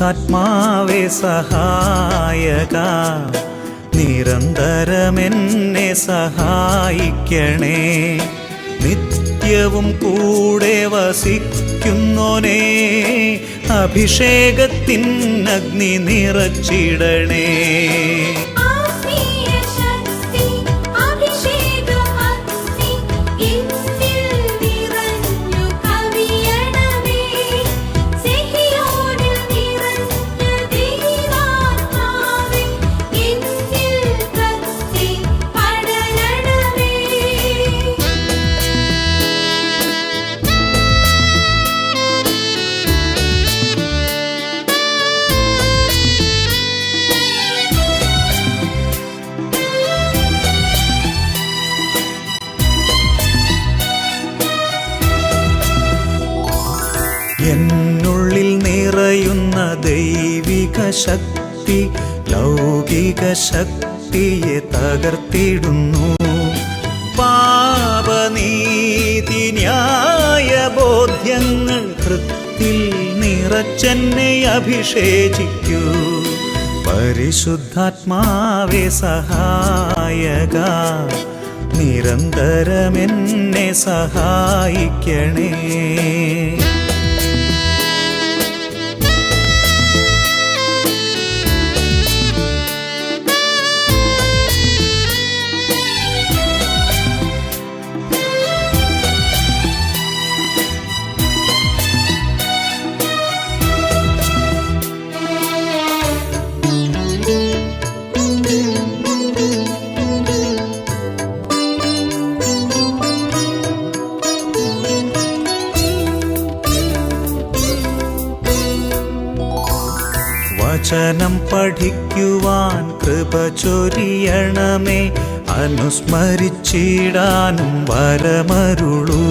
പരിശുദ്ധാത്മാവേ സഹായക, നിരന്തരമെന്നെ സഹായിക്കണേ. നിത്യവും കൂടെ വസിക്കുന്നോനേ, അഭിഷേകത്തിൻ അഗ്നി നിറച്ചിടണേ. എന്നുള്ളിൽ നിറയുന്ന ദൈവിക ശക്തി ലൗകിക ശക്തിയെ തകർത്തിടുന്നു. പാപനീതി ന്യായ ബോധ്യങ്ങൾ ഹൃത്തിൽ നിറച്ചെന്നെ അഭിഷേചിക്കൂ. പരിശുദ്ധാത്മാവേ സഹായക, നിരന്തരമെന്നെ സഹായിക്കണേ. വചനം പഠിക്കുവാൻ കൃപ ചൊരിയണമേ, അനുസ്മരിച്ചിടാനും വരമരുളൂ.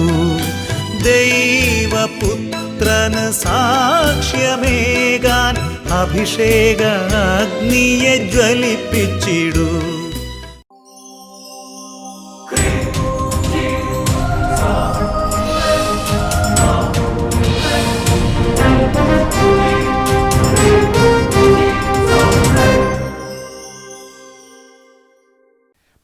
ദൈവപുത്രന് സാക്ഷ്യമേകാൻ അഭിഷേക അഗ്നിയെ ജ്വലിപ്പിച്ചിടൂ.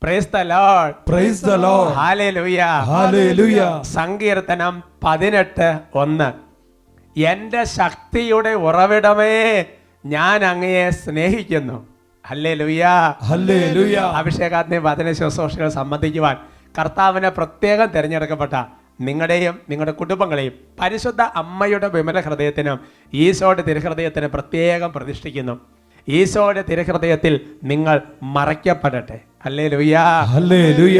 Praise the Lord. Praise the Lord. Hallelujah. Hallelujah. സങ്കീർത്തനം 18:1. എൻ്റെ ശക്തിയുടെ ഉറവിടമേ, ഞാൻ അങ്ങയെ സ്നേഹിക്കുന്നു. ഹല്ലേലൂയ. ഹല്ലേലൂയ. അഭിഷേകാഗ്നി വചന ശുശ്രൂഷകൾ സംബന്ധിക്കുവാൻ കർത്താവിനെ പ്രത്യേകം തിരഞ്ഞെടുക്കപ്പെട്ട നിങ്ങളുടെയും നിങ്ങളുടെ കുടുംബങ്ങളെയും പരിശുദ്ധ അമ്മയുടെ വിമല ഹൃദയത്തിനും ഈശോയുടെ തിരുഹൃദയത്തിനും പ്രത്യേകം പ്രതിഷ്ഠിക്കുന്നു. ഈശോയുടെ തിരുഹൃദയത്തിൽ നിങ്ങൾ മറയ്ക്കപ്പെടട്ടെ. ഹല്ലേലൂയ. ഹല്ലേലൂയ.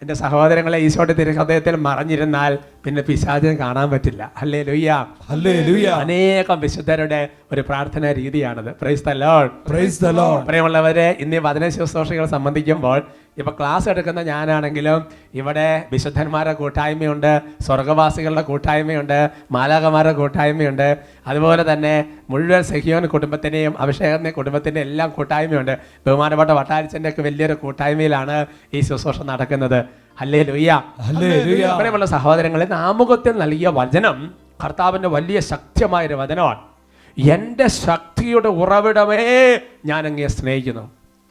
എൻ്റെ സഹോദരങ്ങളെ, ഈശോയുടെ തിരുഹൃദയത്തിൽ മറഞ്ഞിരുന്നാൽ പിന്നെ പിശാചിനെ കാണാൻ പറ്റില്ല. ഹല്ലേലൂയ. ഹല്ലേലൂയ. അനേകം വിശുദ്ധരുടെ ഒരു പ്രാർത്ഥനാ രീതിയാണത്. Praise the Lord. Praise the Lord. പ്രിയമുള്ളവരെ, ഇന്ന് വചന ശുശ്രൂഷകൾ സംബന്ധിക്കുമ്പോൾ ഇപ്പൊ ക്ലാസ് എടുക്കുന്ന ഞാനാണെങ്കിലും ഇവിടെ വിശുദ്ധന്മാരുടെ കൂട്ടായ്മയുണ്ട്, സ്വർഗവാസികളുടെ കൂട്ടായ്മയുണ്ട്, മാലാഖമാരുടെ കൂട്ടായ്മയുണ്ട്, അതുപോലെ തന്നെ മുഴുവൻ സെഹിയോൻ കുടുംബത്തിൻ്റെയും അഭിഷേകത്തിൻ്റെ കുടുംബത്തിൻ്റെ എല്ലാം കൂട്ടായ്മയുണ്ട്. ബഹുമാനപ്പെട്ട വട്ടാരിച്ചൻ്റെ ഒക്കെ വലിയൊരു കൂട്ടായ്മയിലാണ് ഈ ശുശ്രൂഷ നടക്കുന്നത്. ഹല്ലേലൂയ. ഹല്ലേലൂയ. പ്രിയമുള്ള സഹോദരങ്ങളെ, ആമുഖത്തിൽ നൽകിയ വചനം കർത്താവിൻ്റെ വലിയ ശക്തമായൊരു വചനമാണ്. എൻ്റെ ശക്തിയുടെ ഉറവിടമേ, ഞാൻ അങ്ങയെ സ്നേഹിക്കുന്നു.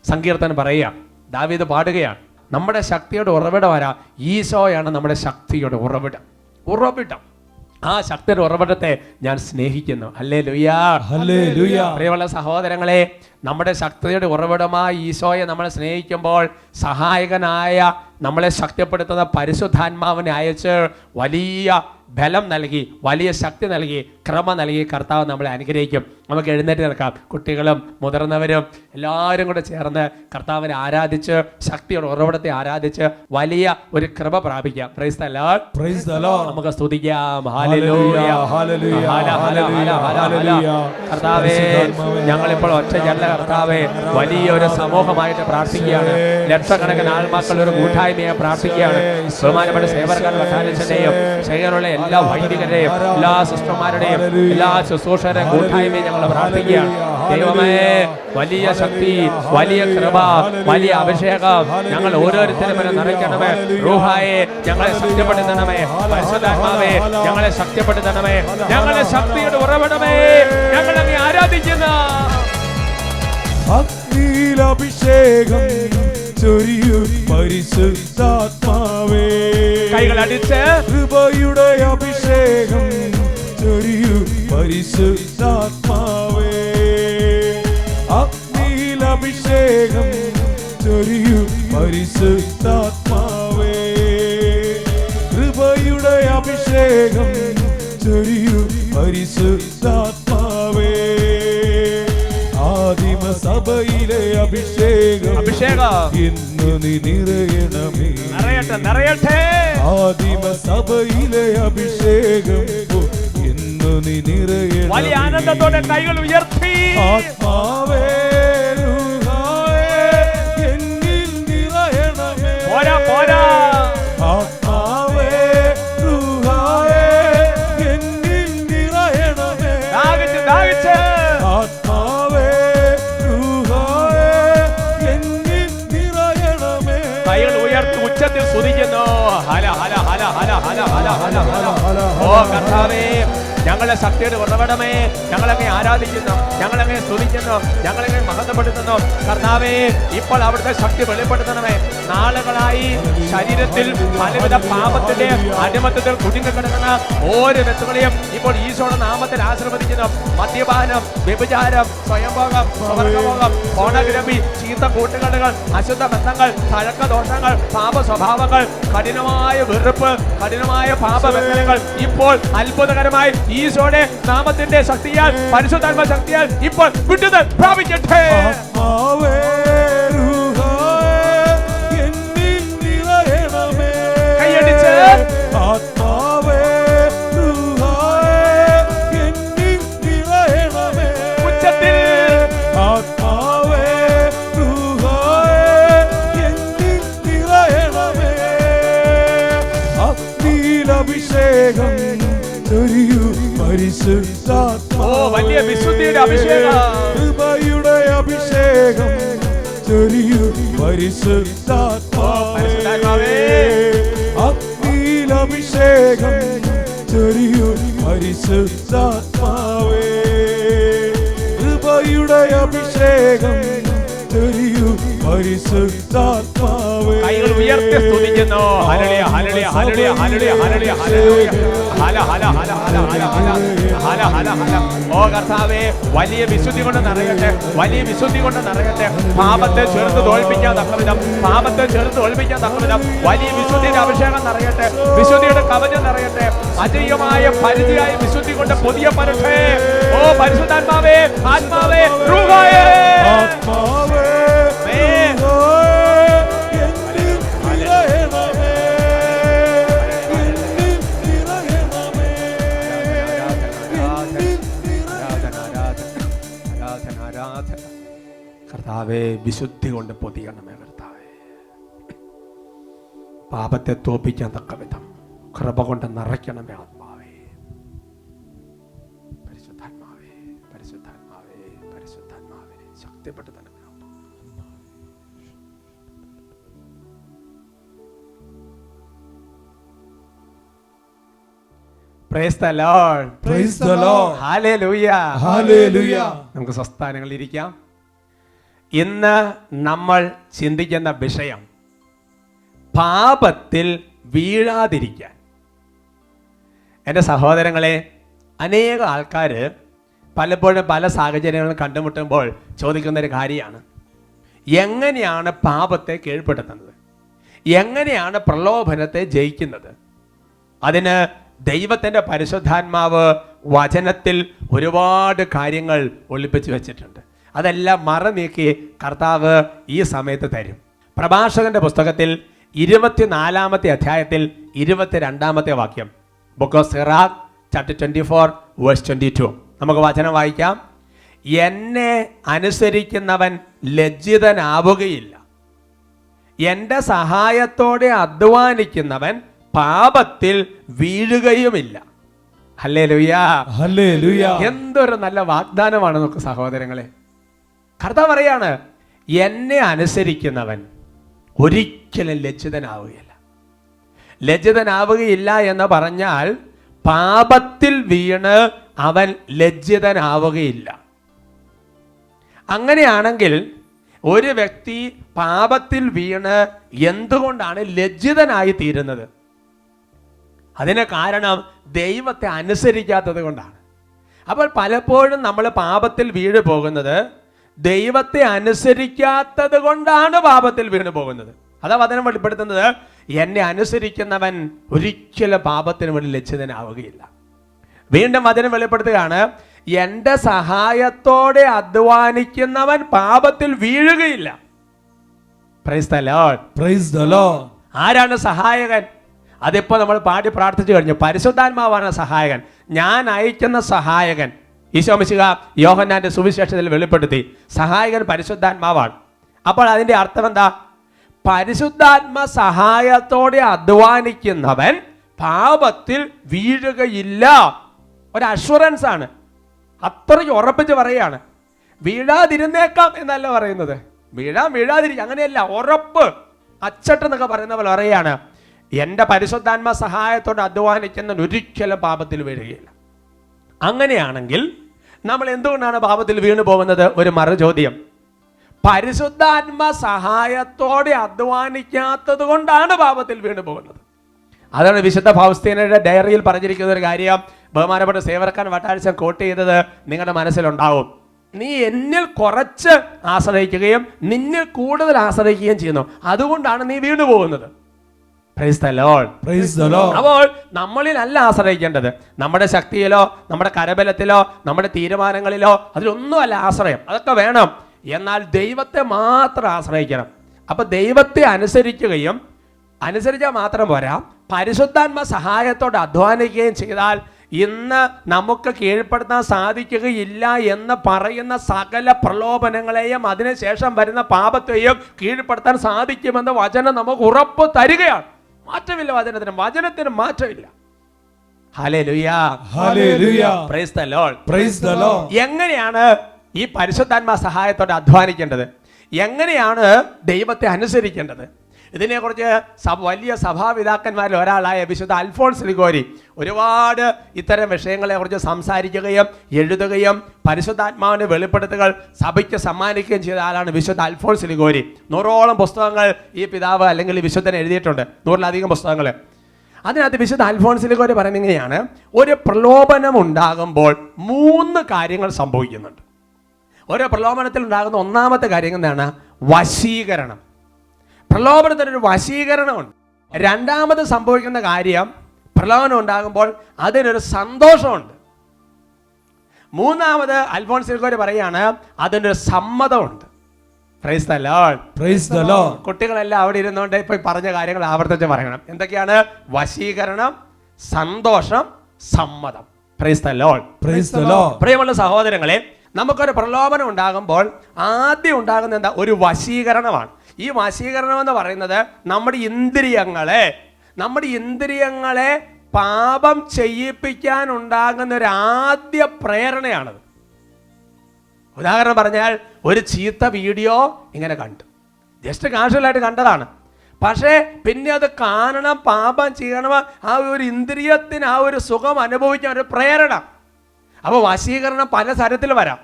സങ്കീർത്തനം പറയുക, ദാവീദ് പാടുകയാണ്, നമ്മുടെ ശക്തിയുടെ ഉറവിടം ആരാ? ഈശോയാണ് നമ്മുടെ ശക്തിയുടെ ഉറവിടം. ആ ശക്തിയുടെ ഉറവിടത്തെ ഞാൻ സ്നേഹിക്കുന്നു. ഹല്ലേലൂയ. ഹല്ലേലൂയ. പ്രിയമുള്ള സഹോദരങ്ങളെ, നമ്മുടെ ശക്തിയുടെ ഉറവിടമായ ഈശോയെ നമ്മൾ സ്നേഹിക്കുമ്പോൾ സഹായകനായ നമ്മളെ ശക്തിപ്പെടുത്തുന്ന പരിശുദ്ധാത്മാവിനെ അയച്ച് വലിയ ബലം നൽകി, വലിയ ശക്തി നൽകി, ക്രമ നൽകി കർത്താവ് നമ്മളെ അനുഗ്രഹിക്കും. നമുക്ക് എഴുന്നേറ്റ് നിൽക്കാം. കുട്ടികളും മുതിർന്നവരും എല്ലാവരും കൂടെ ചേർന്ന് കർത്താവിനെ ആരാധിച്ച്, ശക്തിയുടെ ഉറവിടത്തെ ആരാധിച്ച് വലിയ ഒരു കൃപ പ്രാപിക്കാം. Praise the Lord. Praise the Lord. നമുക്ക് സ്തുതിക്കാം. ഹല്ലേലൂയ. ഹല്ലേലൂയ. ഹല്ലേലൂയ. കർത്താവേ, ഞങ്ങളിപ്പോൾ ഒറ്റയല്ല കർത്താവേ, വലിയൊരു സമൂഹമായിട്ട് പ്രാർത്ഥിക്കുകയാണ്. ലക്ഷക്കണക്കിന് ആൾമക്കൾ ഒരു കൂട്ടായ്മയെ പ്രാർത്ഥിക്കുകയാണ്. ബഹുമാനപ്പെട്ട സേവകർ വട്ടാരച്ചനെയും ശേഖരമുള്ള എല്ലാ വൈദികരെയും എല്ലാ സിസ്റ്റർമാരുടെയും എല്ലാ ശുശ്രൂഷകരെയും കൂട്ടായ്മയും ഞങ്ങൾ പ്രാർത്ഥിക്കുകയാണ്. ദൈവമേ, വലിയ ശക്തി, വലിയ കൃപ, വലിയ അഭിഷേകം ഞങ്ങൾ ഓരോരുത്തരും നിറയ്ക്കണമേ. റൂഹായെ ഞങ്ങളെ ശക്തിപ്പെടുത്തണമേ. പരിശുദ്ധാത്മാവേ ഞങ്ങളെ ശക്തിപ്പെടുത്തണമേ. ഞങ്ങളെ ശക്തിയുടെ ഉറവിടമേ, ഞങ്ങൾ അങ്ങ് ആരാധിക്കുന്ന അഗ്നിയിലഭിഷേകം ചൊരിയൂ പരിശുദ്ധാത്മാവേ. കൈകളടിച്ച് കൃപയുടെ അഭിഷേകം ചൊരിയൂ പരിശുദ്ധാത്മാവേ. അഗ്നിയിലഭിഷേകം ചൊരിയൂ പരിശുദ്ധാത്മാവേ. കൃപയുടെ അഭിഷേകം ചൊരിയൂ പരിശുദ്ധാത്മാവേ. ആദിമസഭയിലെ അഭിഷേകം ഇന്ന് നീ നിറയണമേ. നിറയട്ടെ. ആദിമസഭയിലെ അഭിഷേകം ഇന്ന് നീ നിറയണമേ. വലിയ ആനന്ദത്തോടെ കൈകൾ ഉയർത്തി ആത്മാവേ എന്നിൽ നിറയണമേ. പോരാ പോരാ. ആത്മാവേ റുഹായേ എന്നിൽ നിറയണമേ. ദാഹിച്ച് ദാഹിച്ച് ആത്മാവേ റുഹായേ എന്നിൽ നിറയണമേ. കൈകൾ ഉയർത്തി ഉച്ചത്തിൽ സ്തുതിക്കുന്നു. ഹല ഹല ഹല ഹല ഹല ഹല ഹല ഹല. ഓ കർത്താവേ, ഞങ്ങളെ ശക്തിയുടെ ഉറവിടമേ, ഞങ്ങളങ്ങെ ആരാധിക്കുന്നു, ഞങ്ങളങ്ങെ സ്തുതിക്കുന്നു, ഞങ്ങളങ്ങെ മഹത്വപ്പെടുത്തുന്നു. കർത്താവേ, ഇപ്പോൾ അവിടുത്തെ ശക്തി വെളിപ്പെടുത്തണമേ. നാളുകളായി ശരീരത്തിൽ പലവിധ പാപത്തിന്റെ അടിമത്തത്തിൽ കുടുങ്ങിക്കിടക്കുന്ന ഓരോ വ്യക്തികളെയും ഇപ്പോൾ ഈശോയുടെ നാമത്തിൽ ആശീർവദിക്കുന്നു. മദ്യപാനം, വ്യഭിചാരം, സ്വയംഭോഗം, സ്വർഗഭോഗം, ഫോണോഗ്രഫി, ചീത്ത കൂട്ടുകെട്ടുകൾ, അശുദ്ധ ബന്ധങ്ങൾ, തഴക്കദോഷങ്ങൾ, പാപ സ്വഭാവങ്ങൾ, കഠിനമായ വെറുപ്പ്, കഠിനമായ പാപബന്ധനങ്ങൾ ഇപ്പോൾ അത്ഭുതകരമായി ഈശോയുടെ നാമത്തിന്റെ ശക്തിയാൽ, പരിശുദ്ധാത്മ ശക്തിയാൽ ഇപ്പോൾ വിടുതൽ പ്രാപിക്കട്ടെ. ആത്മാവേ റുഹായേ എന്നിൽ നിറയണമേ. കൈയടിച്ച് ആത്മാവേ റുഹായേ എന്നിൽ നിറയണമേ. ഉച്ചത്തിൽ ആത്മാവേ റുഹായേ എന്നിൽ നിറയണമേ. അഗ്നിയിലഭിഷേകം ചൊരിയൂ പരിശുദ്ധാത്മാവേ. ഓ വലിയ വിശുദ്ധിയുടെ അഭിഷേകം. കൃപയുടെ അഭിഷേകം ചൊരിയൂ പരിശുദ്ധാത്മാവേ. അഗ്നിയിലഭിഷേകം ചൊരിയൂ പരിശുദ്ധാത്മാവേ. കൃപയുടെ അഭിഷേകം ചൊരിയൂ പരിശുദ്ധാത്മാവേ. കൈകൾ ഉയർത്തി സ്തുതിക്കുന്നു. Hallelujah hallelujah hallelujah hallelujah hallelujah hallelujah. ഹല ഹല ഹല ഹല ഹല ഹല ഹല ഹല ഹല. ഓ കർത്താവേ, വലിയ വിശുദ്ധി കൊണ്ട് നിറയട്ടെ, വലിയ വിശുദ്ധി കൊണ്ട് നിറയട്ടെ. പാപത്തെ ചെറുത്ത് തോൽപ്പിക്കാൻ തക്കവിധം, പാപത്തെ ചെറുത്ത് തോൽപ്പിക്കാൻ തക്കവിധം വലിയ വിശുദ്ധിയുടെ അഭിഷേകം നിറയട്ടെ, വിശുദ്ധിയുടെ കവചം നിറയട്ടെ. അജയ്യമായ പരിധിയായ വിശുദ്ധി കൊണ്ട് പുതിയ പരട്ടെ. ഓ പരിശുദ്ധാത്മാവേ, ആത്മാവേ, റൂഹായേ, ആത്മാവേ കർത്താവേ, വിശുദ്ധി കൊണ്ട് പൊതിയണമേ. കർത്താവേ, പാപത്തെ തോപ്പിക്കാൻ തക്ക വിധം കൃപ കൊണ്ട് നിറയ്ക്കണമേ. ആത്മാവേ, പരിശുദ്ധാത്മാവേ, പരിശുദ്ധാത്മാവേ, പരിശുദ്ധാത്മാവേ, ശക്തിപ്പെടുത്തണമേ. Praise the Lord. Praise the Lord. Hallelujah. Hallelujah. നമുക്ക് സ്വസ്ഥാനങ്ങളിൽ ഇരിക്കാം. ഇന്ന് നമ്മൾ ചിന്തിക്കുന്ന വിഷയം പാപത്തിൽ വീഴാതിരിക്കാൻ. എൻ്റെ സഹോദരങ്ങളെ, അനേക ആൾക്കാർ പലപ്പോഴും പല സാഹചര്യങ്ങളും കണ്ടുമുട്ടുമ്പോൾ ചോദിക്കുന്നൊരു കാര്യമാണ്, എങ്ങനെയാണ് പാപത്തെ കീഴ്പ്പെടുത്തുന്നത്, എങ്ങനെയാണ് പ്രലോഭനത്തെ ജയിക്കുന്നത്? അതിന് ദൈവത്തിൻ്റെ പരിശുദ്ധാത്മാവ് വചനത്തിൽ ഒരുപാട് കാര്യങ്ങൾ ഒളിപ്പിച്ചു വെച്ചിട്ടുണ്ട്. അതെല്ലാം മറനീക്കി കർത്താവ് ഈ സമയത്ത് തരും. പ്രഭാഷകന്റെ പുസ്തകത്തിൽ 24-ാമത്തെ അധ്യായത്തിൽ 22-ാമത്തെ വാക്യം, book of Sirach chapter 24 verse 22. നമുക്ക് വചനം വായിക്കാം. എന്നെ അനുസരിക്കുന്നവൻ ലജ്ജിതനാവുകയില്ല, എൻ്റെ സഹായത്തോടെ അധ്വാനിക്കുന്നവൻ പാപത്തിൽ വീഴുകയുമില്ല. ഹല്ലേലൂയ. ഹല്ലേലൂയ. എന്തൊരു നല്ല വാഗ്ദാനമാണ് നമുക്ക് സഹോദരങ്ങളെ. കർത്താവ് പറയാണ്, എന്നെ അനുസരിക്കുന്നവൻ ഒരിക്കലും ലജ്ജിതനാവുകയില്ല. ലജ്ജിതനാവുകയില്ല എന്ന് പറഞ്ഞാൽ പാപത്തിൽ വീണ് അവൻ ലജ്ജിതനാവുകയില്ല. അങ്ങനെയാണെങ്കിൽ ഒരു വ്യക്തി പാപത്തിൽ വീണ് എന്തുകൊണ്ടാണ് ലജ്ജിതനായി തീരുന്നത്? അതിന് കാരണം ദൈവത്തെ അനുസരിക്കാത്തത് കൊണ്ടാണ്. അപ്പോൾ പലപ്പോഴും നമ്മൾ പാപത്തിൽ വീണ് പോകുന്നത് ദൈവത്തെ അനുസരിക്കാത്തത് കൊണ്ടാണ് പാപത്തിൽ വീണ് പോകുന്നത്. അതാ വചനം വെളിപ്പെടുത്തുന്നത്, എന്നെ അനുസരിക്കുന്നവൻ ഒരിക്കലും പാപത്തിന് വേണ്ടി ലജ്ജിതനാവുകയില്ല. വീണ്ടും വചനം വെളിപ്പെടുത്തുകയാണ്, എൻ്റെ സഹായത്തോടെ അധ്വാനിക്കുന്നവൻ പാപത്തിൽ വീഴുകയില്ല. Praise the Lord. Praise the Lord. ആരാണ് സഹായകൻ? അതിപ്പോ നമ്മൾ പാടി പ്രാർത്ഥിച്ചു കഴിഞ്ഞു. പരിശുദ്ധാത്മാവാണ് സഹായകൻ. ഞാൻ അയക്കുന്ന സഹായകൻ. ഈശോ മിശിഹാ യോഹന്നാന്റെ സുവിശേഷത്തിൽ വെളിപ്പെടുത്തി, സഹായകൻ പരിശുദ്ധാത്മാവാണ്. അപ്പോൾ അതിന്റെ അർത്ഥം എന്താ? പരിശുദ്ധാത്മ സഹായത്തോടെ അധ്വാനിക്കുന്നവൻ പാപത്തിൽ വീഴുകയില്ല. ഒരു അഷുറൻസ് ആണ്. അത്രയ്ക്ക് ഉറപ്പിച്ച് പറയാണ്. വീഴാതിരുന്നേക്കാം എന്നല്ല പറയുന്നത്, വീഴാതിരിക്കുക അങ്ങനെയല്ല, ഉറപ്പ്, അച്ചട്ടെന്നൊക്കെ പറയുന്ന പോലെ പറയാണ്, എൻ്റെ പരിശുദ്ധാത്മ സഹായത്തോടെ അധ്വാനിക്കുന്ന ഒരിക്കലും പാപത്തിൽ വീഴുകയില്ല. അങ്ങനെയാണെങ്കിൽ നമ്മൾ എന്തുകൊണ്ടാണ് പാപത്തിൽ വീണു പോകുന്നത്? ഒരു മറുചോദ്യം. പരിശുദ്ധാത്മ സഹായത്തോടെ അധ്വാനിക്കാത്തത് കൊണ്ടാണ് പാപത്തിൽ വീണു പോകുന്നത്. അതാണ് വിശുദ്ധ ഫൗസ്തീനയുടെ ഡയറിയിൽ പറഞ്ഞിരിക്കുന്ന ഒരു കാര്യം. ബഹുമാനപ്പെട്ട സേവകൻ വട്ടാഴ്ച കോട്ട് ചെയ്തത് നിങ്ങളുടെ മനസ്സിലുണ്ടാവും. നീ എന്നിൽ കുറച്ച് ആശ്രയിക്കുകയും നിന്നിൽ കൂടുതൽ ആശ്രയിക്കുകയും ചെയ്യുന്നു, അതുകൊണ്ടാണ് നീ വീണു പോകുന്നത്. Price the Lord. Praise the Lord. അപ്പോൾ നമ്മളിലല്ല ആശ്രയിക്കേണ്ടത്, നമ്മുടെ ശക്തിയിലോ നമ്മുടെ കരബലത്തിലോ നമ്മുടെ തീരുമാനങ്ങളിലോ അതിലൊന്നുമല്ല ആശ്രയം. അതൊക്കെ വേണം, എന്നാൽ ദൈവത്തെ മാത്രം ആശ്രയിക്കണം. അപ്പൊ ദൈവത്തെ അനുസരിച്ചാൽ മാത്രം പോരാ, പരിശുദ്ധാത്മ സഹായത്തോടെ അധ്വാനിക്കുകയും ചെയ്താൽ ഇന്ന് നമുക്ക് കീഴ്പ്പെടുത്താൻ സാധിക്കുകയില്ല എന്ന് പറയുന്ന സകല പ്രലോഭനങ്ങളെയും അതിനുശേഷം വരുന്ന പാപത്തെയും കീഴ്പ്പെടുത്താൻ സാധിക്കുമെന്ന് വചനം നമുക്ക് ഉറപ്പ് തരികയാണ്. മാറ്റമില്ല വചനത്തിന് മാറ്റമില്ല. Hallelujah. Hallelujah. Praise the Lord. Praise the Lord. എങ്ങനെയാണ് ഈ പരിശുദ്ധാത്മ സഹായത്തോടെ അധ്വാനിക്കേണ്ടത്? എങ്ങനെയാണ് ദൈവത്തെ അനുസരിക്കേണ്ടത്? ഇതിനെക്കുറിച്ച് വലിയ സഭാപിതാക്കന്മാരിൽ ഒരാളായ വിശുദ്ധ അൽഫോൺസ് ലിഗോരി ഒരുപാട് ഇത്തരം വിഷയങ്ങളെക്കുറിച്ച് സംസാരിക്കുകയും എഴുതുകയും പരിശുദ്ധാത്മാവിൻ്റെ വെളിപ്പെടുത്തലുകൾ സഭയ്ക്ക് സമ്മാനിക്കുകയും ചെയ്ത ആളാണ് വിശുദ്ധ അൽഫോൺസ് ലിഗോരി. 100ഓളം പുസ്തകങ്ങൾ ഈ പിതാവ് അല്ലെങ്കിൽ ഈ വിശുദ്ധൻ എഴുതിയിട്ടുണ്ട്, 100-ലധികം പുസ്തകങ്ങൾ. അതിനകത്ത് വിശുദ്ധ അൽഫോൺസ് ലിഗോരി പറയുന്നത് ഇങ്ങനെയാണ്, ഒരു പ്രലോഭനം ഉണ്ടാകുമ്പോൾ 3 കാര്യങ്ങൾ സംഭവിക്കുന്നുണ്ട്. ഓരോ പ്രലോഭനത്തിൽ ഉണ്ടാകുന്ന ഒന്നാമത്തെ കാര്യം എന്താണ്? വശീകരണം. പ്രലോഭനത്തിനൊരു വശീകരണമുണ്ട്. രണ്ടാമത് സംഭവിക്കുന്ന കാര്യം, പ്രലോഭനം ഉണ്ടാകുമ്പോൾ അതിനൊരു സന്തോഷമുണ്ട്. മൂന്നാമത് അൽഫോൺസ് ലിഗോരി പറയാണ്, അതിനൊരു സമ്മതമുണ്ട്. Praise the Lord. Praise the Lord. കുട്ടികളെല്ലാം അവിടെ ഇരുന്നുകൊണ്ട് ഇപ്പൊ പറഞ്ഞ കാര്യങ്ങൾ ആവർത്തിച്ച് പറയണം. എന്തൊക്കെയാണ്? വശീകരണം, സന്തോഷം, സമ്മതം. Price the Lord. Praise the Lord. പ്രിയമുള്ള സഹോദരങ്ങളെ, നമുക്കൊരു പ്രലോഭനം ഉണ്ടാകുമ്പോൾ ആദ്യം ഉണ്ടാകുന്ന എന്താ? ഒരു വശീകരണമാണ്. ഈ വശീകരണം എന്ന് പറയുന്നത് നമ്മുടെ ഇന്ദ്രിയങ്ങളെ പാപം ചെയ്യിപ്പിക്കാൻ ഉണ്ടാകുന്ന ഒരു ആദ്യ പ്രേരണയാണത്. ഉദാഹരണം പറഞ്ഞാൽ, ഒരു ചീത്ത വീഡിയോ ഇങ്ങനെ കണ്ടു, ജസ്റ്റ് കാഷ്വലായിട്ട് കണ്ടതാണ്, പക്ഷേ പിന്നെ അത് കാണണം, പാപം ചെയ്യണം, ആ ഒരു ഇന്ദ്രിയത്തിന് ആ ഒരു സുഖം അനുഭവിക്കാൻ ഒരു പ്രേരണ. അപ്പോൾ വശീകരണം പല തരത്തിൽ വരാം.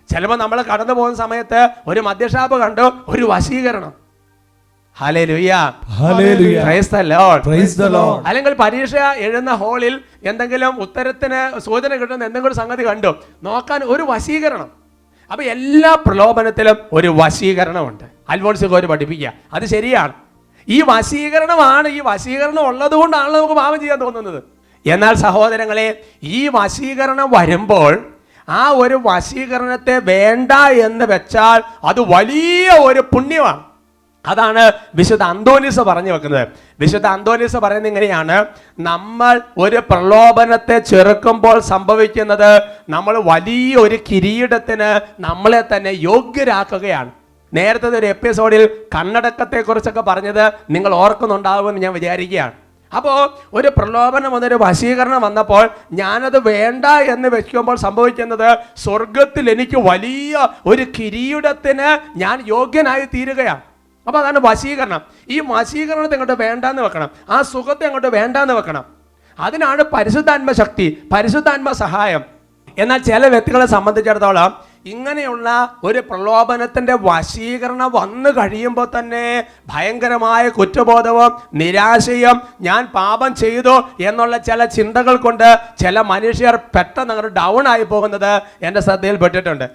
ചിലപ്പോൾ നമ്മൾ കടന്നു പോകുന്ന സമയത്ത് ഒരു മദ്യഷാപ്പ് കണ്ടു, ഒരു വശീകരണം. Hallelujah. Hallelujah. Praise the Lord. Praise the Lord. അല്ലെങ്കിൽ പരീക്ഷ എഴുതുന്ന ഹാളിൽ എന്തെങ്കിലും ഉത്തരത്തിന് സൂചന കിട്ടുന്ന എന്തെങ്കിലും സംഗതി കണ്ടു, നോക്കാൻ ഒരു വശീകരണം. അപ്പൊ എല്ലാ പ്രലോഭനത്തിലും ഒരു വശീകരണമുണ്ട്. അൽഫോൺസ് ലിഗോരി പഠിപ്പിക്കുക, അത് ശരിയാണ്. ഈ വശീകരണം ഉള്ളത് കൊണ്ടാണ് നമുക്ക് പാപം ചെയ്യാൻ തോന്നുന്നത്. എന്നാൽ സഹോദരങ്ങളെ, ഈ വശീകരണം വരുമ്പോൾ ആ ഒരു വശീകരണത്തെ വേണ്ട എന്ന് വെച്ചാൽ അത് വലിയ ഒരു പുണ്യമാണ്. അതാണ് വിശുദ്ധ അന്തോനീസ് പറഞ്ഞു വെക്കുന്നത്. വിശുദ്ധ അന്തോനീസ് പറയുന്നത് ഇങ്ങനെയാണ്, നമ്മൾ ഒരു പ്രലോഭനത്തെ ചെറുക്കുമ്പോൾ സംഭവിക്കുന്നത് നമ്മൾ വലിയൊരു കിരീടത്തിന് നമ്മളെ തന്നെ യോഗ്യരാക്കുകയാണ്. നേരത്തെ ഒരു എപ്പിസോഡിൽ കണ്ണടക്കത്തെ കുറിച്ചൊക്കെ പറഞ്ഞത് നിങ്ങൾ ഓർക്കുന്നുണ്ടാവുമെന്ന് ഞാൻ വിചാരിക്കുകയാണ്. അപ്പോൾ ഒരു പ്രലോഭനം വന്നൊരു വശീകരണം വന്നപ്പോൾ ഞാനത് വേണ്ട എന്ന് വെക്കുമ്പോൾ സംഭവിക്കുന്നത് സ്വർഗത്തിൽ എനിക്ക് വലിയ ഒരു കിരീടത്തിന് ഞാൻ യോഗ്യനായി തീരുകയാണ്. അപ്പോൾ അതാണ് വശീകരണം. ഈ വശീകരണത്തെ അങ്ങോട്ട് വേണ്ടാന്ന് വെക്കണം, ആ സുഖത്തെ അങ്ങോട്ട് വേണ്ടാന്ന് വെക്കണം. അതിനാണ് പരിശുദ്ധാത്മ ശക്തി, പരിശുദ്ധാത്മ സഹായം. എന്നാൽ ചില വ്യക്തികളെ സംബന്ധിച്ചിടത്തോളം ഇങ്ങനെയുള്ള ഒരു പ്രലോഭനത്തിൻ്റെ വശീകരണം വന്നു കഴിയുമ്പോൾ തന്നെ ഭയങ്കരമായ കുറ്റബോധവും നിരാശയും ഞാൻ പാപം ചെയ്തു എന്നുള്ള ചില ചിന്തകൾ കൊണ്ട് ചില മനുഷ്യർ പെട്ടെന്ന് അങ്ങോട്ട് ഡൗൺ ആയി പോകുന്നത് എൻ്റെ ശ്രദ്ധയിൽപ്പെട്ടിട്ടുണ്ട്.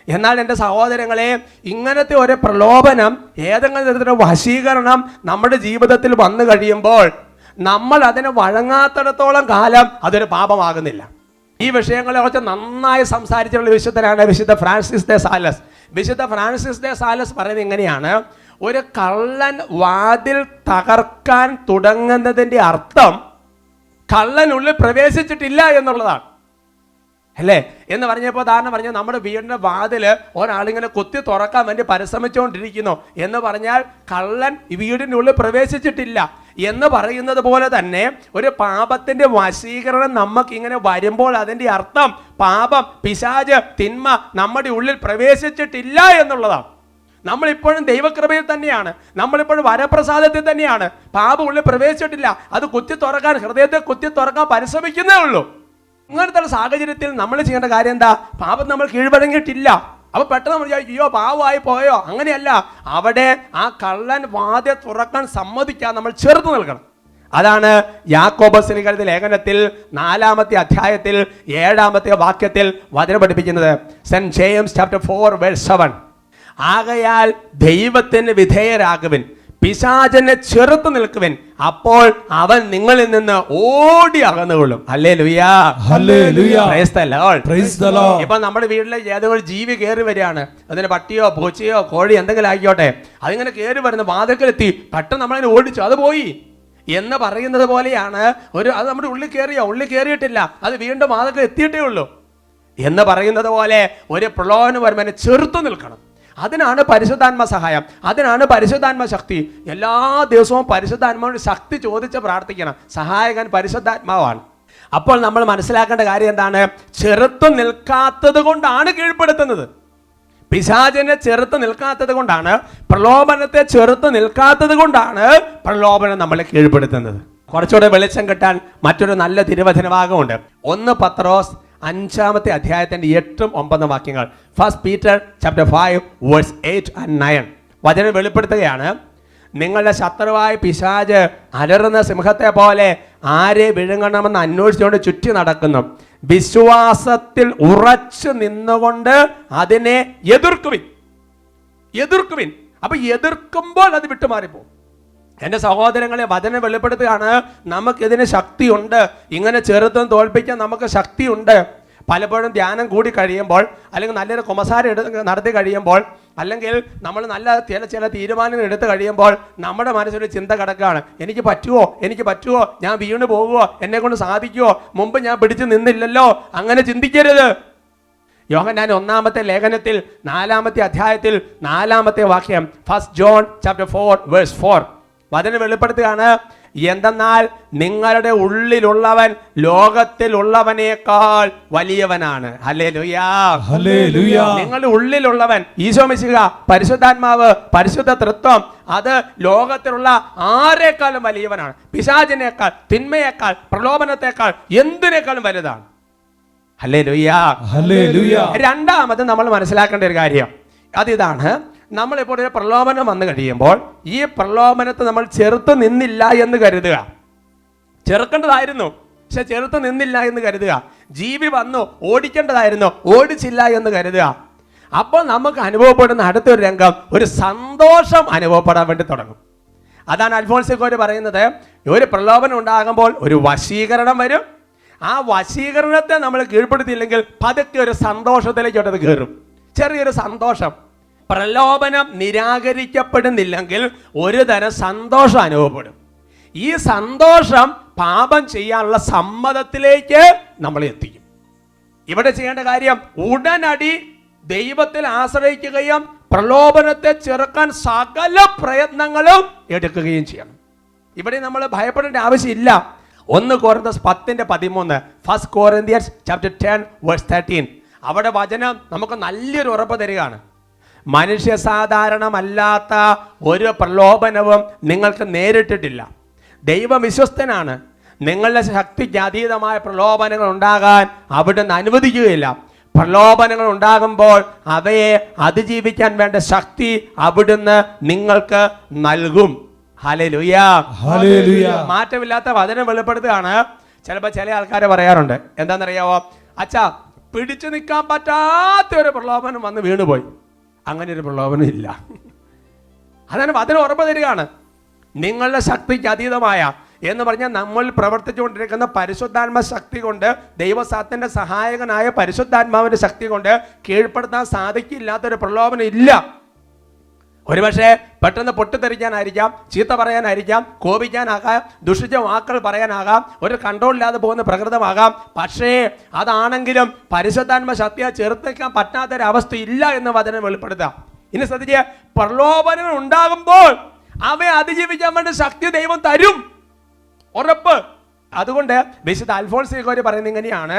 എന്നാൽ എൻ്റെ സഹോദരങ്ങളെ, ഇങ്ങനത്തെ ഒരു പ്രലോഭനം, ഏതെങ്കിലും തരത്തിലുള്ള വശീകരണം നമ്മുടെ ജീവിതത്തിൽ വന്നു കഴിയുമ്പോൾ നമ്മൾ അതിന് വഴങ്ങാത്തിടത്തോളം കാലം അതൊരു പാപമാകുന്നില്ല. ഈ വിഷയങ്ങളെ കുറിച്ച് നന്നായി സംസാരിച്ചിട്ടുള്ള വിശുദ്ധനാണ് വിശുദ്ധ ഫ്രാൻസിസ് ദെ സാലസ്. വിശുദ്ധ ഫ്രാൻസിസ് ദെ സാലസ് പറയുന്നത് ഇങ്ങനെയാണ്: ഒരു കള്ളൻ വാതിൽ തകർക്കാൻ തുടങ്ങുന്നതിൻ്റെ അർത്ഥം കള്ളനുള്ളിൽ പ്രവേശിച്ചിട്ടില്ല എന്നുള്ളതാണ്, അല്ലേ? എന്ന് പറഞ്ഞപ്പോൾ ഉദാഹരണം പറഞ്ഞാൽ നമ്മുടെ വീടിൻ്റെ വാതിൽ ഒരാളിങ്ങനെ കുത്തി തുറക്കാൻ വേണ്ടി പരിശ്രമിച്ചുകൊണ്ടിരിക്കുന്നു എന്ന് പറഞ്ഞാൽ കള്ളൻ വീടിൻ്റെ ഉള്ളിൽ പ്രവേശിച്ചിട്ടില്ല എന്ന് പറയുന്നത് പോലെ തന്നെ ഒരു പാപത്തിൻ്റെ വശീകരണം നമുക്കിങ്ങനെ വരുമ്പോൾ അതിൻ്റെ അർത്ഥം പാപം, പിശാച്, തിന്മ നമ്മുടെ ഉള്ളിൽ പ്രവേശിച്ചിട്ടില്ല എന്നുള്ളതാണ്. നമ്മളിപ്പോഴും ദൈവകൃപയിൽ തന്നെയാണ്, നമ്മളിപ്പോഴും വരപ്രസാദത്തിൽ തന്നെയാണ്. പാപം ഉള്ളിൽ പ്രവേശിച്ചിട്ടില്ല, അത് കുത്തി തുറക്കാൻ, ഹൃദയത്തെ കുത്തി തുറക്കാൻ പരിശ്രമിക്കുന്നേ ഉള്ളൂ. ഇങ്ങനത്തെ സാഹചര്യത്തിൽ നമ്മൾ ചെയ്യേണ്ട കാര്യം എന്താ? പാപം നമ്മൾ കീഴ്വഴങ്ങിയിട്ടില്ല. അപ്പൊ പെട്ടെന്ന് നമ്മൾ അയ്യോ പാവമായി പോയോ, അങ്ങനെയല്ല. അവിടെ ആ കള്ളൻ വാതിൽ തുറക്കാൻ സമ്മതിക്കാൻ നമ്മൾ ചെറുത്ത് നിൽക്കണം. അതാണ് യാക്കോബ് ശ്ലീഹയുടെ ലേഖനത്തിൽ 4-ാമത്തെ അധ്യായത്തിൽ 7-ാമത്തെ വാക്യത്തിൽ വചനം പഠിപ്പിക്കുന്നത്. Saint James chapter 4:7. ആകയാൽ ദൈവത്തിന് വിധേയരാകുവിൻ, പിശാചനെ ചെറുത്ത് നിൽക്കുവിൻ, അപ്പോൾ അവൻ നിങ്ങളിൽ നിന്ന് ഓടി അകന്നുകൊള്ളും. Hallelujah, hallelujah, praise the Lord, praise the Lord. ഇപ്പൊ നമ്മുടെ വീട്ടിലെ ഏതെങ്കിലും ജീവി കയറി വരികയാണ്, അതിന് പട്ടിയോ പൂച്ചയോ കോഴി എന്തെങ്കിലും ആയിക്കോട്ടെ, അതിങ്ങനെ കയറി വരുന്ന വാതിൽക്കലെത്തി പെട്ടെന്ന് നമ്മളതിനെ ഓടിച്ചു, അത് പോയി എന്ന് പറയുന്നത് പോലെയാണ്. അത് നമ്മുടെ ഉള്ളിൽ കയറിയിട്ടില്ല, അത് വീണ്ടും വാതിൽക്കൽ എത്തിയിട്ടേ ഉള്ളൂ എന്ന് പറയുന്നത് പോലെ ഒരു പ്രലോഭനം വരുമ്പോൾ ചെറുത്തു നിൽക്കണം. അതിനാണ് പരിശുദ്ധാത്മ സഹായം, അതിനാണ് പരിശുദ്ധാത്മ ശക്തി. എല്ലാ ദിവസവും പരിശുദ്ധാത്മാവിന് ശക്തി ചോദിച്ച് പ്രാർത്ഥിക്കണം. സഹായകൻ പരിശുദ്ധാത്മാവാണ്. അപ്പോൾ നമ്മൾ മനസ്സിലാക്കേണ്ട കാര്യം എന്താണ്? ചെറുത്തു നിൽക്കാത്തത് കൊണ്ടാണ് കീഴ്പ്പെടുത്തുന്നത്. പിശാചിനെ ചെറുത്ത് നിൽക്കാത്തത് കൊണ്ടാണ്, പ്രലോഭനത്തെ ചെറുത്ത് നിൽക്കാത്തത് കൊണ്ടാണ് പ്രലോഭനം നമ്മളെ കീഴ്പ്പെടുത്തുന്നത്. കുറച്ചുകൂടെ വെളിച്ചം കിട്ടാൻ മറ്റൊരു നല്ല തിരുവചനഭാഗമുണ്ട്. 1 പത്രോസ് 5-ാമത്തെ അധ്യായത്തിന്റെ 8-9 വാക്യങ്ങൾ. 1 Peter chapter 5 verse 8 and 9 വചനം വെളിപ്പെടുത്തുകയാണ്: നിങ്ങളുടെ ശത്രുവായ പിശാച് അലറുന്ന സിംഹത്തെ പോലെ ആരെ വിഴുങ്ങണമെന്ന് അന്വേഷിച്ചുകൊണ്ട് ചുറ്റി നടക്കുന്നു. വിശ്വാസത്തിൽ ഉറച്ചു നിന്നുകൊണ്ട് അതിനെ എതിർക്കുവിൻ. അപ്പൊ എതിർക്കുമ്പോൾ അത് വിട്ടുമാറിപ്പോകും. എൻ്റെ സഹോദരങ്ങളെ, വചനം വെളിപ്പെടുത്തുകയാണ് നമുക്കിതിന് ശക്തിയുണ്ട്. ഇങ്ങനെ ചെറുത്തും തോൽപ്പിക്കാൻ നമുക്ക് ശക്തിയുണ്ട്. പലപ്പോഴും ധ്യാനം കൂടി കഴിയുമ്പോൾ, അല്ലെങ്കിൽ നല്ലൊരു കുമ്പസാരം നടത്തി കഴിയുമ്പോൾ, അല്ലെങ്കിൽ നമ്മൾ നല്ല ചില തീരുമാനങ്ങൾ എടുത്തു കഴിയുമ്പോൾ നമ്മുടെ മനസ്സിലൊരു ചിന്ത കിടക്കുകയാണ്: എനിക്ക് പറ്റുമോ, ഞാൻ വീണ് പോകുമോ, എന്നെ കൊണ്ട് സാധിക്കുമോ, മുമ്പ് ഞാൻ പിടിച്ചു നിന്നില്ലല്ലോ. അങ്ങനെ ചിന്തിക്കരുത്. യോഹന്നാൻ 1-ാമത്തെ ലേഖനത്തിൽ 4-ാമത്തെ അധ്യായത്തിൽ 4-ാമത്തെ വാക്യം, 1 John chapter 4 verse 4 വചനം വെളിപ്പെടുത്തുകയാണ്: എന്തെന്നാൽ നിങ്ങളുടെ ഉള്ളിലുള്ളവൻ ലോകത്തിലുള്ളവനേക്കാൾ വലിയവനാണ്. ഹല്ലേലൂയാ, ഹല്ലേലൂയാ. നിങ്ങളുടെ ഉള്ളിലുള്ളവൻ ഈശോ മിശിഹ, പരിശുദ്ധാത്മാവ്, പരിശുദ്ധ തൃത്വം, അത് ലോകത്തിലുള്ള ആരെക്കാളും വലിയവനാണ്. പിശാചിനേക്കാൾ, തിന്മയേക്കാൾ, പ്രലോഭനത്തെക്കാൾ, എന്തിനേക്കാളും വലുതാണ്. ഹല്ലേലൂയാ, ഹല്ലേലൂയാ. രണ്ടാമത് നമ്മൾ മനസ്സിലാക്കേണ്ട ഒരു കാര്യം അതിതാണ്: നമ്മളിപ്പോൾ ഒരു പ്രലോഭനം വന്നു കഴിയുമ്പോൾ ഈ പ്രലോഭനത്തെ നമ്മൾ ചെറുത്ത് നിന്നില്ല എന്ന് കരുതുക. ചെറുക്കേണ്ടതായിരുന്നു, പക്ഷെ ചെറുത്ത് നിന്നില്ല എന്ന് കരുതുക. ജീവി വന്നു, ഓടിക്കേണ്ടതായിരുന്നു, ഓടിച്ചില്ല എന്ന് കരുതുക. അപ്പോൾ നമുക്ക് അനുഭവപ്പെടുന്ന അടുത്തൊരു രംഗം, ഒരു സന്തോഷം അനുഭവപ്പെടാൻ വേണ്ടി തുടങ്ങും. അതാണ് അൽഫോൻസിക്കോര് പറയുന്നത്, ഒരു പ്രലോഭനം ഉണ്ടാകുമ്പോൾ ഒരു വശീകരണം വരും. ആ വശീകരണത്തെ നമ്മൾ കീഴ്പ്പെടുത്തിയില്ലെങ്കിൽ പതുക്കെ ഒരു സന്തോഷത്തിലേക്ക് അത് കയറും. ചെറിയൊരു സന്തോഷം. പ്രലോഭനം നിരാകരിക്കപ്പെടുന്നില്ലെങ്കിൽ ഒരു തരം സന്തോഷം അനുഭവപ്പെടും. ഈ സന്തോഷം പാപം ചെയ്യാനുള്ള സമ്മതത്തിലേക്ക് നമ്മളെ എത്തിക്കും. ഇവിടെ ചെയ്യേണ്ട കാര്യം ഉടനടി ദൈവത്തിൽ ആശ്രയിക്കുകയും പ്രലോഭനത്തെ ചെറുക്കാൻ സകല പ്രയത്നങ്ങളും എടുക്കുകയും ചെയ്യണം. ഇവിടെ നമ്മൾ ഭയപ്പെടേണ്ട ആവശ്യമില്ല. 1 Corinthians 10:13, 1 Corinthians chapter 10 verse 13. അവിടെ വചനം നമുക്ക് നല്ലൊരു ഉറപ്പ് തരികയാണ്. മനുഷ്യ സാധാരണമല്ലാത്ത ഒരു പ്രലോഭനവും നിങ്ങൾക്ക് നേരിട്ടിട്ടില്ല. ദൈവം വിശ്വസ്തനാണ്. നിങ്ങളുടെ ശക്തിക്ക് അതീതമായ പ്രലോഭനങ്ങൾ ഉണ്ടാകാൻ അവിടുന്ന് അനുവദിക്കുകയില്ല. പ്രലോഭനങ്ങൾ ഉണ്ടാകുമ്പോൾ അവയെ അതിജീവിക്കാൻ വേണ്ട ശക്തി അവിടുന്ന് നിങ്ങൾക്ക് നൽകും. ഹല്ലേലൂയ. മാറ്റമില്ലാത്ത വചനം വെളിപ്പെടുത്തുകയാണ്. ചിലപ്പോൾ ചില ആൾക്കാർ പറയാറുണ്ട്, എന്താണെന്നറിയാവോ, അച്ഛാ പിടിച്ചു നിൽക്കാൻ പറ്റാത്ത ഒരു പ്രലോഭനം വന്ന് വീണുപോയി. അങ്ങനെ ഒരു പ്രലോഭനം ഇല്ല. അതാണ് വചനം ഉറപ്പ് തരികയാണ്. നിങ്ങളുടെ ശക്തിക്ക് അതീതമായ എന്ന് പറഞ്ഞാൽ നമ്മൾ പ്രവർത്തിച്ചുകൊണ്ടിരിക്കുന്ന പരിശുദ്ധാത്മ ശക്തി കൊണ്ട്, ദൈവസാത്തിന്റെ സഹായകനായ പരിശുദ്ധാത്മാവിന്റെ ശക്തി കൊണ്ട് കീഴ്പ്പെടുത്താൻ സാധിക്കില്ലാത്തൊരു പ്രലോഭനം ഇല്ല. ഒരുപക്ഷെ പെട്ടെന്ന് പൊട്ടിത്തെറിക്കാനായിരിക്കാം, ചീത്ത പറയാനായിരിക്കാം, കോപിക്കാനാകാം, ദുഷിച്ച വാക്കുകൾ പറയാനാകാം, ഒരു കൺട്രോൾ ഇല്ലാതെ പോകുന്ന പ്രകൃതമാകാം. പക്ഷേ അതാണെങ്കിലും പരിശുദ്ധാത്മ ശക്തിയെ ചേർത്തേക്കാൻ പറ്റാത്തൊരവസ്ഥ ഇല്ല എന്ന് വചനം വെളിപ്പെടുത്താം. ഇനി ശ്രദ്ധിക്കുക, പ്രലോഭനങ്ങൾ ഉണ്ടാകുമ്പോൾ അവയെ അതിജീവിക്കാൻ വേണ്ടി ശക്തി ദൈവം തരും, ഉറപ്പ്. അതുകൊണ്ട് വിശുദ്ധ അൽഫോൻസിയോസ് പറയുന്നത് ഇങ്ങനെയാണ്,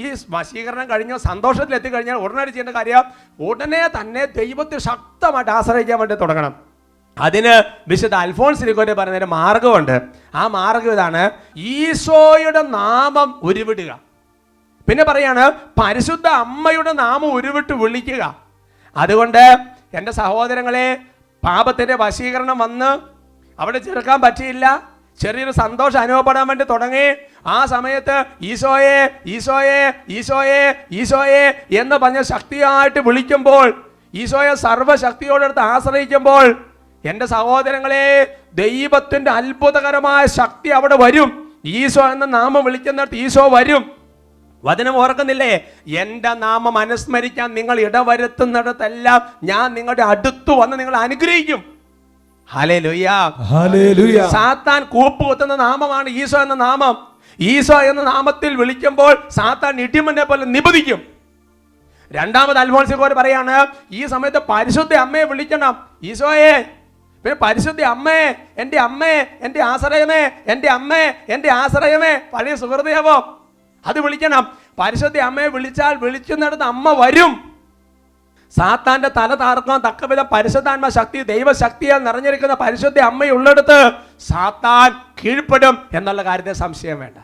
ഈ വശീകരണം കഴിഞ്ഞോ സന്തോഷത്തിൽ എത്തിക്കഴിഞ്ഞാൽ ഉടനടി ചെയ്യേണ്ട കാര്യം ഉടനെ തന്നെ ദൈവത്തെ ശക്തമായിട്ട് ആശ്രയിക്കാൻ വേണ്ടി തുടങ്ങണം. അതിന് വിശുദ്ധ അൽഫോൻസിയോസ് പറയുന്നതിന് മാർഗമുണ്ട്. ആ മാർഗം ഇതാണ്, ഈശോയുടെ നാമം ഉരുവിടുക. പിന്നെ പറയാണ് പരിശുദ്ധ അമ്മയുടെ നാമം ഉരുവിട്ട് വിളിക്കുക. അതുകൊണ്ട് എൻ്റെ സഹോദരങ്ങളെ, പാപത്തിൻ്റെ വശീകരണം വന്ന് അവിടെ ചെറുക്കാൻ പറ്റിയില്ല, ചെറിയൊരു സന്തോഷം അനുഭവപ്പെടാൻ വേണ്ടി തുടങ്ങി. ആ സമയത്ത് ഈശോയെ ഈശോയെ ഈശോയെ ഈശോയെ എന്ന് പറഞ്ഞ ശക്തിയായിട്ട് വിളിക്കുമ്പോൾ, ഈശോയെ സർവ്വശക്തിയോടടുത്ത് ആശ്രയിക്കുമ്പോൾ, എൻ്റെ സഹോദരങ്ങളെ, ദൈവത്തിൻ്റെ അത്ഭുതകരമായ ശക്തി അവിടെ വരും. ഈശോ എന്ന നാമം വിളിക്കുന്നിടത്ത് ഈശോ വരും. വചനം ഓർക്കുന്നില്ലേ, എൻ്റെ നാമം അനുസ്മരിക്കാൻ നിങ്ങൾ ഇടവരുത്തുന്നിടത്തെല്ലാം ഞാൻ നിങ്ങളുടെ അടുത്ത് വന്ന് നിങ്ങൾ അനുഗ്രഹിക്കും. Hallelujah, hallelujah. സാത്താൻ കൂപ്പുകുത്തുന്ന നാമമാണ് ഈശോ എന്ന നാമം. ഈശോ എന്ന നാമത്തിൽ വിളിക്കുമ്പോൾ സാത്താൻ ഇടിമിന്നലെ പോലെ നിബദിക്കും. രണ്ടാമത് അൽഫോൻസിയോസ് പറയാണ്, ഈ സമയത്ത് പരിശുദ്ധ അമ്മയെ വിളിക്കണം. ഈശോയെ, പിന്നെ പരിശുദ്ധ അമ്മേ, എൻ്റെ അമ്മേ, എൻ്റെ ആശ്രയമേ, എൻ്റെ അമ്മേ, എൻ്റെ ആശ്രയമേ, പഴയ സുഹൃദേവം അത് വിളിക്കണം. പരിശുദ്ധ അമ്മയെ വിളിച്ചാൽ വിളിക്കുന്നിടത്ത് അമ്മ വരും. സാത്താന്റെ തല താർക്കാൻ തക്കവിധം പരിശുദ്ധാത്മ ശക്തി, ദൈവശക്തിയാൽ നിറഞ്ഞിരിക്കുന്ന പരിശുദ്ധ അമ്മയുള്ളിടത്ത് സാത്താൻ കീഴ്പ്പെടും എന്നുള്ള കാര്യത്തിൽ സംശയം വേണ്ട.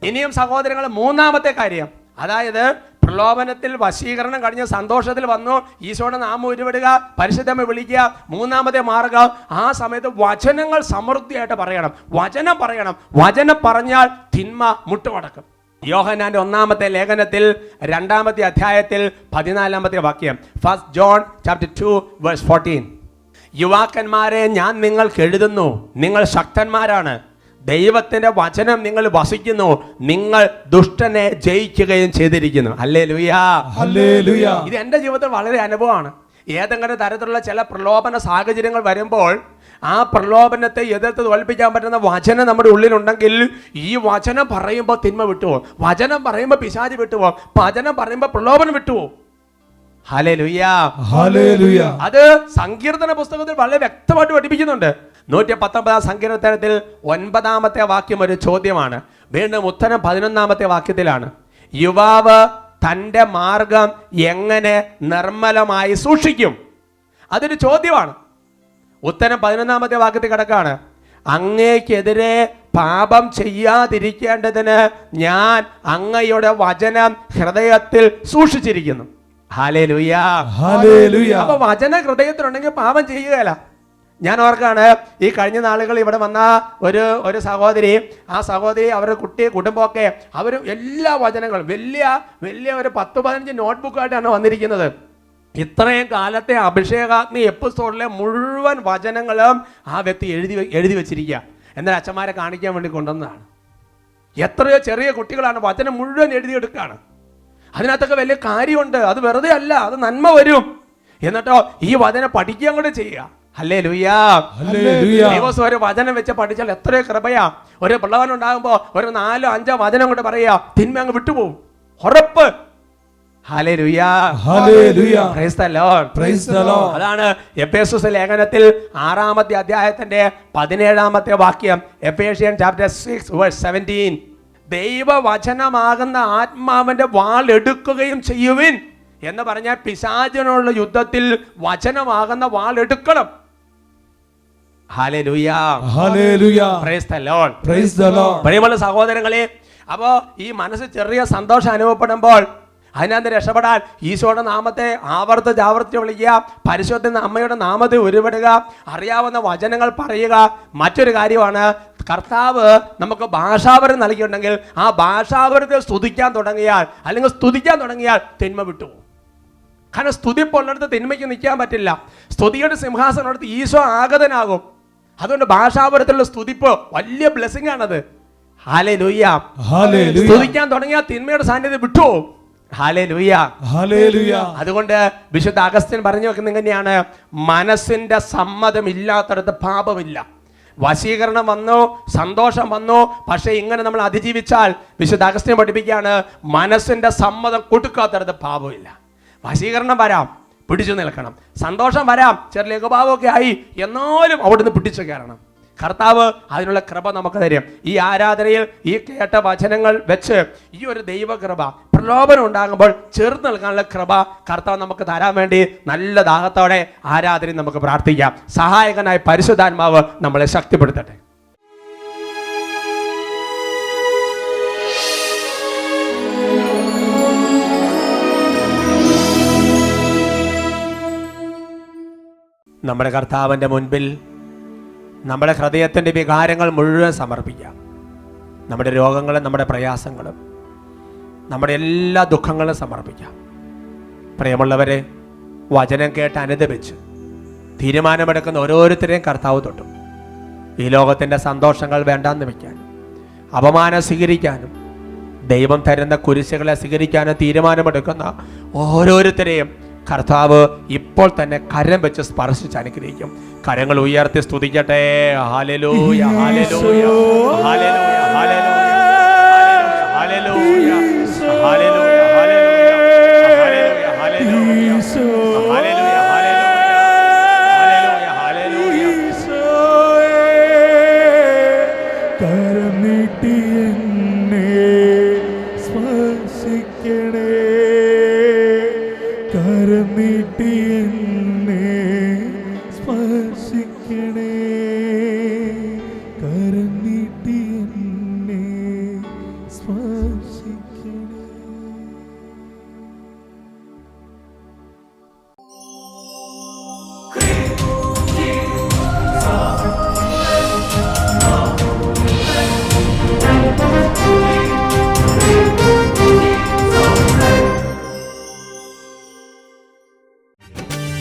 ഇനിയും സഹോദരങ്ങൾ, മൂന്നാമത്തെ കാര്യം, അതായത് പ്രലോഭനത്തിൽ വശീകരണം കഴിഞ്ഞ് സന്തോഷത്തിൽ വന്നു, ഈശോയുടെ നാമം ഉരുവിടുക, പരിശുദ്ധമ്മ വിളിക്കുക. മൂന്നാമത്തെ മാർഗം, ആ സമയത്ത് വചനങ്ങൾ സമൃദ്ധിയായിട്ട് പറയണം. വചനം പറയണം. വചനം പറഞ്ഞാൽ തിന്മ മുട്ടുമടക്കും. യോഹന്നാന്റെ 1-ാമത്തെ ലേഖനത്തിൽ 2-ാമത്തെ അധ്യായത്തിൽ 14-ാമത്തെ വാക്യം, 1 John chapter 2 verse 14. യുവാക്കന്മാരെ, ഞാൻ നിങ്ങൾക്ക് എഴുതുന്നു, നിങ്ങൾ ശക്തന്മാരാണ്, ദൈവത്തിന്റെ വചനം നിങ്ങൾ വസിക്കുന്നു, നിങ്ങൾ ദുഷ്ടനെ ജയിക്കുകയും ചെയ്തിരിക്കുന്നു. Hallelujah, hallelujah. ഇത് എൻ്റെ ജീവിതത്തിൽ വളരെ അനുഭവമാണ്. ഏതെങ്കിലും തരത്തിലുള്ള ചില പ്രലോഭന സാഹചര്യങ്ങൾ വരുമ്പോൾ ആ പ്രലോഭനത്തെ എതിർത്ത് തോൽപ്പിക്കാൻ പറ്റുന്ന വചനം നമ്മുടെ ഉള്ളിലുണ്ടെങ്കിൽ ഈ വചനം പറയുമ്പോൾ തിന്മ വിട്ടുപോകും, വചനം പറയുമ്പോൾ പിശാച് വിട്ടുപോകും, വചനം പറയുമ്പോൾ പ്രലോഭനം വിട്ടുപോകും. Hallelujah, hallelujah. അത് സങ്കീർത്തന പുസ്തകത്തിൽ വളരെ വ്യക്തമായിട്ട് പഠിപ്പിക്കുന്നുണ്ട്. 119-ാം സങ്കീർത്തനത്തിൽ 9-ാമത്തെ വാക്യം ഒരു ചോദ്യമാണ്. വീണ്ടും ഉത്തരം 11-ാമത്തെ വാക്യത്തിലാണ്. യുവാവ് തൻ്റെ മാർഗം എങ്ങനെ നിർമ്മലമായി സൂക്ഷിക്കും? അതൊരു ചോദ്യമാണ്. ഉത്തരം 11-ാമത്തെ വാക്യത്തിൽ കിടക്കാണ്. അങ്ങേക്കെതിരെ പാപം ചെയ്യാതിരിക്കേണ്ടതിന് ഞാൻ അങ്ങയുടെ വചനം ഹൃദയത്തിൽ സൂക്ഷിച്ചിരിക്കുന്നു. Hallelujah, hallelujah. അപ്പൊ വചന ഹൃദയത്തിലുണ്ടെങ്കിൽ പാപം ചെയ്യുകയില്ല. ഞാൻ ഓർക്കാണ്, ഈ കഴിഞ്ഞ നാളുകൾ ഇവിടെ വന്ന ഒരു സഹോദരി, ആ സഹോദരി അവരുടെ കുടുംബമൊക്കെ അവർ എല്ലാ വചനങ്ങളും വലിയ ഒരു 10-15 നോട്ട്ബുക്കായിട്ടാണ് വന്നിരിക്കുന്നത്. ഇത്രയും കാലത്തെ അഭിഷേകാഗ്നി എപ്പിസോഡിലെ മുഴുവൻ വചനങ്ങളും ആ വ്യക്തി എഴുതി വെച്ചിരിക്കുക. എന്നാൽ അച്ഛന്മാരെ കാണിക്കാൻ വേണ്ടി കൊണ്ടുവന്നതാണ്. എത്രയോ ചെറിയ കുട്ടികളാണ് വചനം മുഴുവൻ എഴുതിയെടുക്കുകയാണ്. അതിനകത്തൊക്കെ വലിയ കാര്യമുണ്ട്. അത് വെറുതെ അല്ല, അത് നന്മ വരും. എന്നിട്ടോ ഈ വചനം പഠിക്കുകയും കൂടെ ചെയ്യുക. Hallelujah, hallelujah. ദിവസം ഒരു വചനം വെച്ച് പഠിച്ചാൽ എത്രയോ കൃപയാ. ഒരു പ്രലോഭനം ഉണ്ടാകുമ്പോൾ ഒരു 4-5 വചനം കൊണ്ട് പറയുക, തിന്മ അങ്ങ് വിട്ടുപോകും, ഉറപ്പ്. Hallelujah. Hallelujah. Praise the Lord. Praise the Lord. അതാണ് എഫേസ്യസ് ലേഖനത്തിൽ 6-ാമത്തെ അധ്യായത്തിന്റെ 17-ാമത്തെ വാക്യം. Ephesian chapter 6:17. ദൈവവചനമാകുന്ന ആത്മാവിന്റെ വാൾ എടുക്കുകയും ചെയ്യുവിൻ എന്ന് പറഞ്ഞാൽ പിശാചിനുള്ള യുദ്ധത്തിൽ വചനമാകുന്ന വാൾ എടുക്കണം. Hallelujah. Hallelujah. Praise the Lord. Praise the Lord. പ്രിയമുള്ള സഹോദരങ്ങളെ, അപ്പോ ഈ മനസ്സ് ചെറിയ സന്തോഷം അനുഭവപ്പെടുമ്പോൾ അതിനകത്ത് രക്ഷപ്പെടാൻ ഈശോയുടെ നാമത്തെ ആവർത്തിച്ച് വിളിക്കുക, പരിശുദ്ധ അമ്മയുടെ നാമത്തെ ഉരുവിടുക, അറിയാവുന്ന വചനങ്ങൾ പറയുക. മറ്റൊരു കാര്യമാണ്, കർത്താവ് നമുക്ക് ഭാഷാപരം നൽകിയിട്ടുണ്ടെങ്കിൽ ആ ഭാഷാപരത്തെ സ്തുതിക്കാൻ തുടങ്ങിയാൽ തിന്മ വിട്ടുപോകും. കാരണം സ്തുതിപ്പുള്ളിടത്ത് തിന്മയ്ക്ക് നിൽക്കാൻ പറ്റില്ല. സ്തുതിയുടെ സിംഹാസനടുത്ത് ഈശോ ആഗതനാകും. അതുകൊണ്ട് ഭാഷാപരത്തിലുള്ള സ്തുതിപ്പ് വലിയ ബ്ലെസ്സിംഗ് ആണത്. ഹല്ലേലൂയ. Hallelujah. സ്തുതിക്കാൻ തുടങ്ങിയാൽ തിന്മയുടെ സാന്നിധ്യം വിട്ടുപോകും. ഹല്ലേലൂയ. Hallelujah. അതുകൊണ്ട് വിശുദ്ധ അഗസ്ത്യൻ പറഞ്ഞു വെക്കുന്നത് എങ്ങനെയാണ്? മനസ്സിന്റെ സമ്മതം ഇല്ലാത്തടത്ത് പാപമില്ല. വശീകരണം വന്നു, സന്തോഷം വന്നു, പക്ഷെ ഇങ്ങനെ നമ്മൾ അതിജീവിച്ചാൽ വിശുദ്ധ അഗസ്ത്യൻ പഠിപ്പിക്കുകയാണ്, മനസ്സിന്റെ സമ്മതം കൊടുക്കാത്തടത്ത് പാപമില്ല. വശീകരണം വരാം, പിടിച്ചു നിൽക്കണം. സന്തോഷം വരാം, ചെറിയ ലഘുഭാവമൊക്കെ ആയി, എന്നാലും അവിടുന്ന് പിടിച്ചു കയറണം. കർത്താവ് അതിനുള്ള കൃപ നമുക്ക് തരും. ഈ ആരാധനയിൽ ഈ കേട്ട വചനങ്ങൾ വെച്ച് ഈ ഒരു ദൈവകൃപ, പ്രലോഭനം ഉണ്ടാകുമ്പോൾ ചേർന്ന് നിൽക്കാനുള്ള കൃപ കർത്താവ് നമുക്ക് തരാൻ വേണ്ടി നല്ല ദാഹത്തോടെ ആരാധന നമുക്ക് പ്രാർത്ഥിക്കാം. സഹായകനായ പരിശുദ്ധാത്മാവ് നമ്മളെ ശക്തിപ്പെടുത്തട്ടെ. നമ്മുടെ കർത്താവിൻ്റെ മുൻപിൽ നമ്മുടെ ഹൃദയത്തിൻ്റെ വികാരങ്ങൾ മുഴുവൻ സമർപ്പിക്കാം. നമ്മുടെ രോഗങ്ങളും നമ്മുടെ പ്രയാസങ്ങളും നമ്മുടെ എല്ലാ ദുഃഖങ്ങളും സമർപ്പിക്കാം. പ്രിയമുള്ളവരെ, വചനം കേട്ട് അനുദപിച്ച് തീരുമാനമെടുക്കുന്ന ഓരോരുത്തരെയും കർത്താവ് തൊട്ടും. ഈ ലോകത്തിൻ്റെ സന്തോഷങ്ങൾ വേണ്ടാന്ന് വയ്ക്കാനും അപമാനം സ്വീകരിക്കാനും ദൈവം തരുന്ന കുരിശുകളെ സ്വീകരിക്കാനും തീരുമാനമെടുക്കുന്ന ഓരോരുത്തരെയും കർത്താവ് ഇപ്പോൾ തന്നെ കരം വെച്ച് സ്പർശിച്ച് അനുഗ്രഹിക്കും. കരങ്ങൾ ഉയർത്തി സ്തുതിക്കട്ടെ. Hallelujah, hallelujah, hallelujah, hallelujah, hallelujah, hallelujah, hallelujah, hallelujah, hallelujah, hallelujah, കരം നീട്ടി എന്നെ സ്പർശിക്കണേ, കരം നീട്ടി എന്നെ സ്പർശിക്കണേ, കരം നീട്ടി എന്നെ സ്പർശിക്കണേ.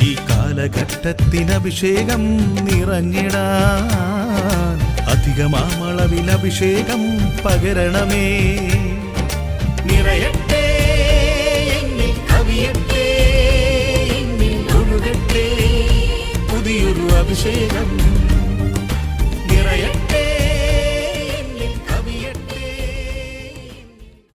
ഈ കാലഘട്ടത്തിന് അഭിഷേകം നിറഞ്ഞിടാൻ അധികമാമളവിൽ അഭിഷേകം പകരണമേ. നിറയട്ടെ എന്നിൽ, കവിയട്ടെ എന്നിൽ, ഒഴുകട്ടെ പുതിയൊരു അഭിഷേകം.